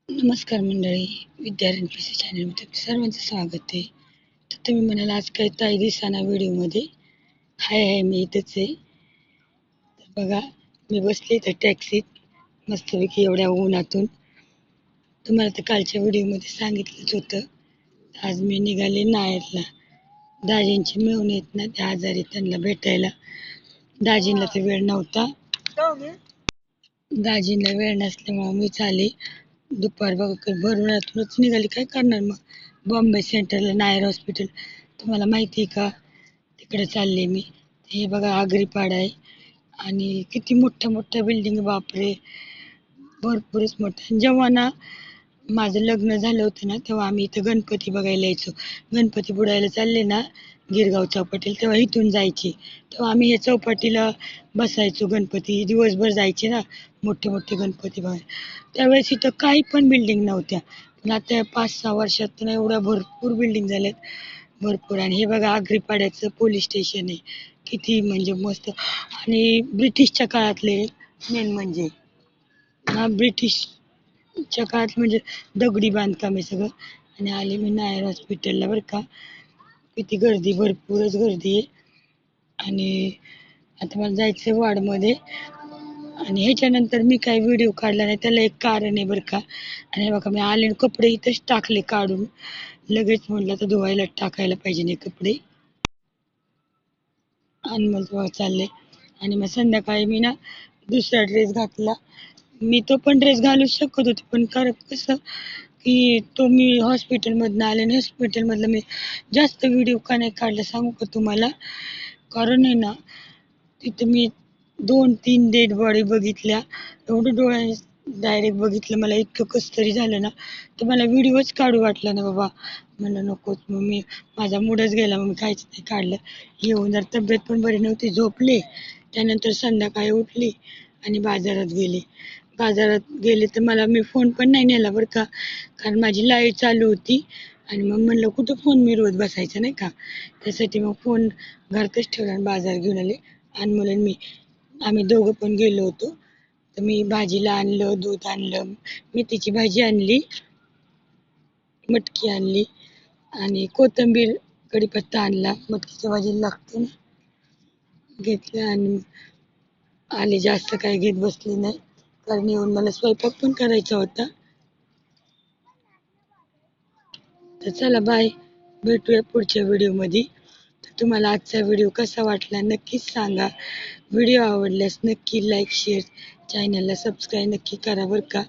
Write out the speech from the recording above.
नमस्कार मंडळी, विद्या एन.पी.सी चॅनलमध्ये सर्वांचं स्वागत आहे. तर तुम्ही म्हणाल आज काय ताई दिसना व्हिडिओमध्ये. हाय मी इथंच आहे. तर बघा, मी बसले इथं टॅक्सीत मस्तपैकी एवढ्या उन्हातून. तुम्हाला तर कालच्या व्हिडिओमध्ये सांगितलंच होतं. आज मी निघाले नायरला. दाजींची मेहुणे आहेत ना, ते आजारी, त्यांना भेटायला. दाजींना तर वेळ नव्हता. दाजींना वेळ नसल्यामुळे मी चाले. दुपार बघा भरूणातूनच निघाली, काय करणार मग. बॉम्बे सेंटरला नायर हॉस्पिटल तुम्हाला माहिती आहे का, तिकडे चालले मी. हे बघा आगरीपाडा आहे आणि किती मोठ्या मोठ्या बिल्डिंग, बापरे, भरपूरच मोठ्या. जेव्हा ना माझं लग्न झालं होतं ना, तेव्हा आम्ही इथं गणपती बघायला यायचो. गणपती बुडायला चालले ना गिरगाव चौपाटीला, तेव्हा इथून जायची. तेव्हा आम्ही हे चौपाटीला बसायचो. गणपती दिवसभर जायचे ना, मोठे मोठे गणपती बघायला. त्यावेळेस इथं काही पण बिल्डिंग नव्हत्या, पण आता 5-6 वर्षात ना एवढ्या भरपूर बिल्डिंग झाल्यात, भरपूर. आणि हे बघा आगरीपाड्याचं पोलीस स्टेशन आहे, किती म्हणजे मस्त. आणि ब्रिटिशच्या काळातले, मेन म्हणजे हा ब्रिटिशच्या काळात, म्हणजे दगडी बांधकाम आहे सगळं. आणि आले मी नायर हॉस्पिटलला बरं का. किती गर्दी, भरपूरच गर्दी आहे. आणि आता मला जायचं आहे वार्डमध्ये. आणि ह्याच्यानंतर मी काही व्हिडिओ काढला नाही, त्याला एक कारण आहे बरं का. आणि हे बघा मी आले कपडे इथंच टाकले काढून, लगेच म्हटलं तर धुवायला टाकायला पाहिजे नाही कपडे. आणि मग तेव्हा चालले. आणि मग संध्याकाळी मी ना दुसरा ड्रेस घातला. मी तो पण ड्रेस घालू शकत होते, पण करत कसं की तो मी हॉस्पिटलमधनं आले आणि हॉस्पिटलमधलं मी जास्त व्हिडिओ का नाही काढला सांगू का तुम्हाला. कारण आहे ना, तिथं मी 2-3 डेड बॉडी बघितल्या. एवढं डोळ्याने डायरेक्ट बघितलं, मला इतकं कसं तरी झालं ना, तर मला व्हिडिओच काढू वाटला ना बाबा. म्हणलं नकोच, मग मी माझा मूडच गेला, मग मी काहीच नाही काढलं. येऊन जर तब्येत पण बरी नव्हती, झोपले. त्यानंतर संध्याकाळी उठली आणि बाजारात गेले. बाजारात गेले तर मी फोन पण नाही नेला बरं का, कारण माझी लाईट चालू होती. आणि मग म्हणलं कुठं फोन मिरवत बसायचं नाही का, त्यासाठी मग फोन घरातच ठेवला आणि बाजार घेऊन आले. आणि मुलं मी, आम्ही दोघं पण गेलो होतो. तर मी भाजीला आणलं, दूध आणलं, मेथीची भाजी आणली, मटकी आणली आणि कोथिंबीर, कढीपत्ता आणला, मटकीच्या भाजीला लागते ना, घेतलं. आणि आले, जास्त काही घेत बसले नाही, कारण येऊन मला स्वयंपाक पण करायचा होता. तर चला बाय, भेटूया पुढच्या व्हिडिओमध्ये. तर तुम्हाला आजचा व्हिडिओ कसा वाटला नक्कीच सांगा. व्हिडिओ आवडल्यास नक्की लाईक, शेअर, चॅनलला सबस्क्राईब नक्की करा बरं का.